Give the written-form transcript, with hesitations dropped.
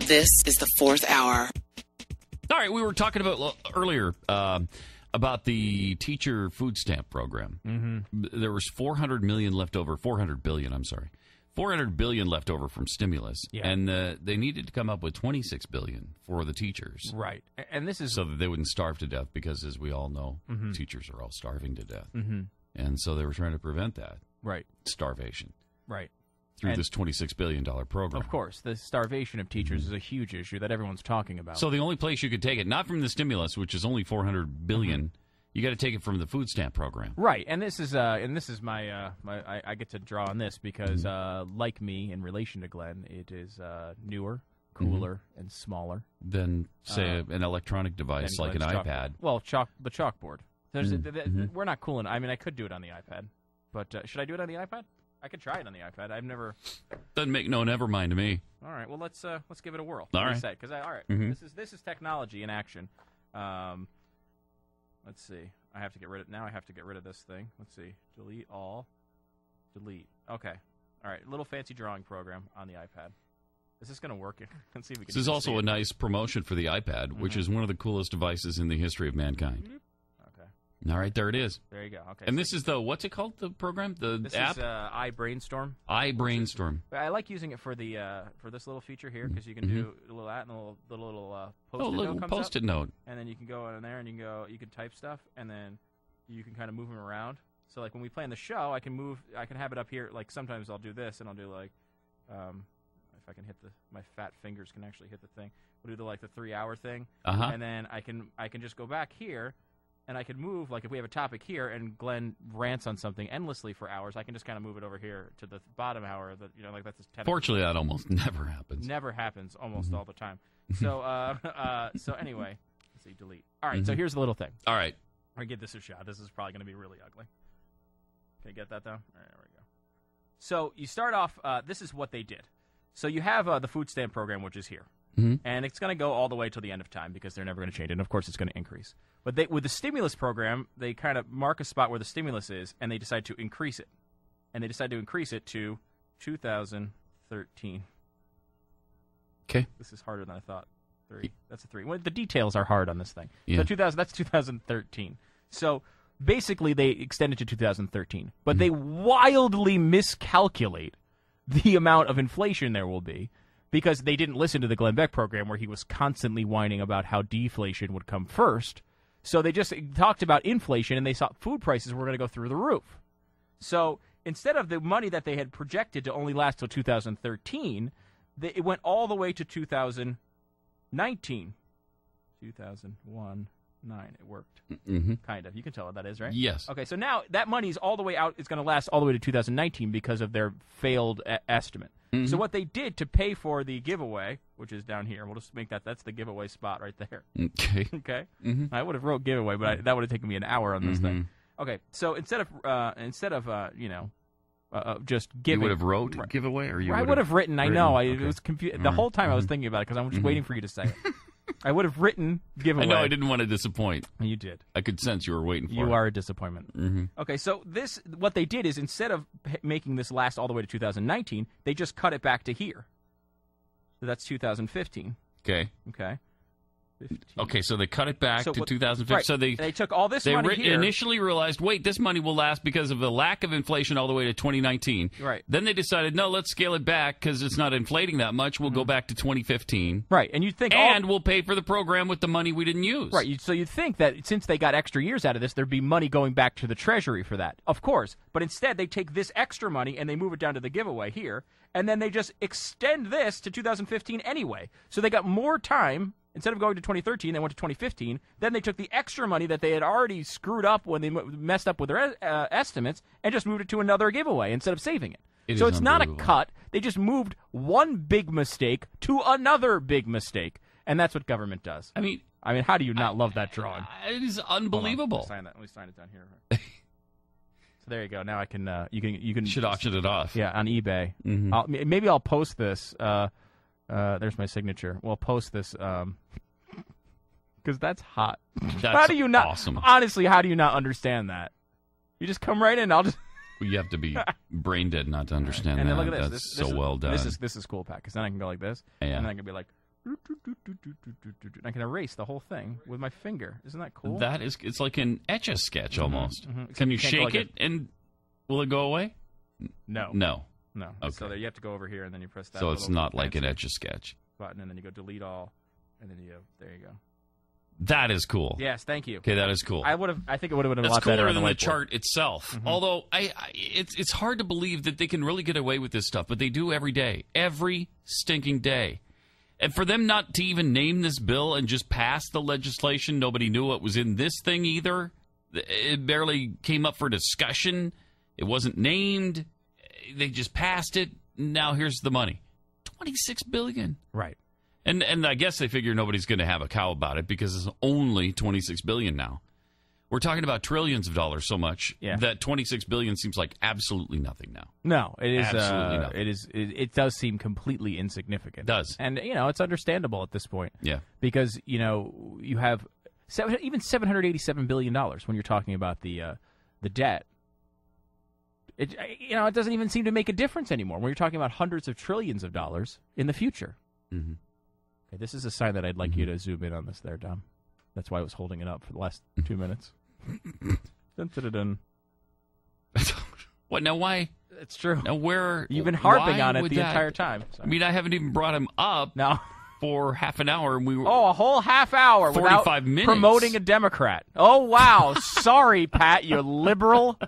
This is the fourth hour. All right, we were talking about earlier about the teacher food stamp program. Mm-hmm. There was $400 billion left over from stimulus, and they needed to come up with $26 billion for the teachers. Right, and this is so that they wouldn't starve to death, because as we all know, teachers are all starving to death, and so they were trying to prevent that starvation. Right. Through this $26 billion program. Of course, the starvation of teachers is a huge issue that everyone's talking about. So the only place you could take it, not from the stimulus, which is only $400 billion, you got to take it from the food stamp program. Right, and this is my I get to draw on this because like me in relation to Glenn, it is newer, cooler, and smaller than say an electronic device like an iPad. Well, the chalkboard. We're not cool. I mean, I could do it on the iPad, but should I do it on the iPad? I could try it on the iPad. I've never. Doesn't make never mind to me. All right. Well, let's give it a whirl. All right. Because all right. This is technology in action. Let's see. I have to get rid of this thing. Let's see. Delete all. Delete. Okay. All right. Little fancy drawing program on the iPad. Is this going to work? Let's see if we can. This is also a nice promotion for the iPad, which is one of the coolest devices in the history of mankind. All right, there it is. There you go. Okay. And this is what's it called? The program, this app. This is I-Brainstorm. I-Brainstorm. I like using it for the for this little feature here because you can do a little and the little post-it note comes post-it note. And then you can go in there and you can type stuff and then you can kind of move them around. So like when we play in the show, I can have it up here. Like sometimes I'll do this and I'll do like if I can hit my fat fingers can actually hit the thing. We'll do the 3-hour thing, and then I can just go back here. And I can move, like if we have a topic here and Glenn rants on something endlessly for hours, I can just kind of move it over here to the bottom hour. That's his 10. Fortunately, that almost never happens. Never happens almost all the time. So so anyway, let's see, delete. All right, so here's the little thing. All right. I'm going to give this a shot. This is probably going to be really ugly. Can you get that, though? All right, there we go. So you start off, this is what they did. So you have the food stamp program, which is here. And it's going to go all the way till the end of time because they're never going to change it. And, of course, it's going to increase. But with the stimulus program, they kind of mark a spot where the stimulus is, and they decide to increase it. And they decide to increase it to 2013. Okay. This is harder than I thought. 3. That's a 3. Well, the details are hard on this thing. Yeah. So that's 2013. So basically they extended to 2013. But they wildly miscalculate the amount of inflation there will be. Because they didn't listen to the Glenn Beck program where he was constantly whining about how deflation would come first. So they just talked about inflation, and they saw food prices were going to go through the roof. So instead of the money that they had projected to only last till 2013, it went all the way to 2019. 2001. 9. It worked. Kind of. You can tell what that is, right? Yes. Okay, so now that money's all the way out. It's going to last all the way to 2019 because of their failed estimate. So what they did to pay for the giveaway, which is down here, we'll just make that's the giveaway spot right there. Okay. Okay? I would have wrote giveaway, but that would have taken me an hour on this thing. Okay, so instead of just giving. You would have wrote giveaway? Or I would have written, I know. It was confused. The whole time I was thinking about it because I'm just waiting for you to say it. I would have written giveaway. I know I didn't want to disappoint. You did. I could sense you were waiting for it. You are a disappointment. Okay, so what they did is instead of making this last all the way to 2019, they just cut it back to here. So that's 2015. Okay. Okay. 15. Okay, so they cut it back to 2015. Right. So they took all this money here. They initially realized, wait, this money will last because of the lack of inflation all the way to 2019. Right. Then they decided, no, let's scale it back because it's not inflating that much. We'll go back to 2015. Right, and you'd think, we'll pay for the program with the money we didn't use. Right. So you'd think that since they got extra years out of this, there'd be money going back to the Treasury for that. Of course, but instead they take this extra money and they move it down to the giveaway here, and then they just extend this to 2015 anyway. So they got more time. Instead of going to 2013, they went to 2015. Then they took the extra money that they had already screwed up when they messed up with their estimates and just moved it to another giveaway instead of saving it. So it's not a cut. They just moved one big mistake to another big mistake. And that's what government does. I mean, how do you not love that drawing? It is unbelievable. Let me sign it down here. So there you go. Now I can. You can. Should auction it off. Yeah, on eBay. Maybe I'll post this. There's my signature. We'll post this because that's hot. How do you not? Awesome. Honestly, how do you not understand that? You just come right in. I'll just. You have to be brain dead not to understand that. And then look at this. That's so well done. This is cool, Pat. Because then I can go like this, yeah. and then I can be like, I can erase the whole thing with my finger. Isn't that cool? It's like an Etch-a-Sketch almost. Mm-hmm. Can you shake it and will it go away? No. No. Okay. So there, you have to go over here and then you press that. So it's not like an Etch-a-Sketch button, and then you go delete all, and then you go, there you go. That is cool. Yes, thank you. Okay, that is cool. I think it would have been a lot better cooler on than the the chart itself. Mm-hmm. Although it's hard to believe that they can really get away with this stuff, but they do every day, every stinking day. And for them not to even name this bill and just pass the legislation, nobody knew what was in this thing either. It barely came up for discussion. It wasn't named. They just passed it. Now here's the money. $26 billion. Right. And I guess they figure nobody's going to have a cow about it because it's only $26 billion now. We're talking about trillions of dollars so much that $26 billion seems like absolutely nothing now. No, it is absolutely nothing. It is. It does seem completely insignificant. It does. And it's understandable at this point. Yeah. Because you have even $787 billion when you're talking about the debt. It doesn't even seem to make a difference anymore when you're talking about hundreds of trillions of dollars in the future. Mm-hmm. Okay, this is a sign that I'd like you to zoom in on this there, Dom. That's why I was holding it up for the last 2 minutes. Dun, dun, dun, dun. What? Now, why? It's true. Now, where? You've been harping on it the that, entire time. Sorry. I mean, I haven't even brought him up for half an hour. And we were a whole half hour 45 without minutes. Promoting a Democrat. Oh, wow. Sorry, Pat, you liberal.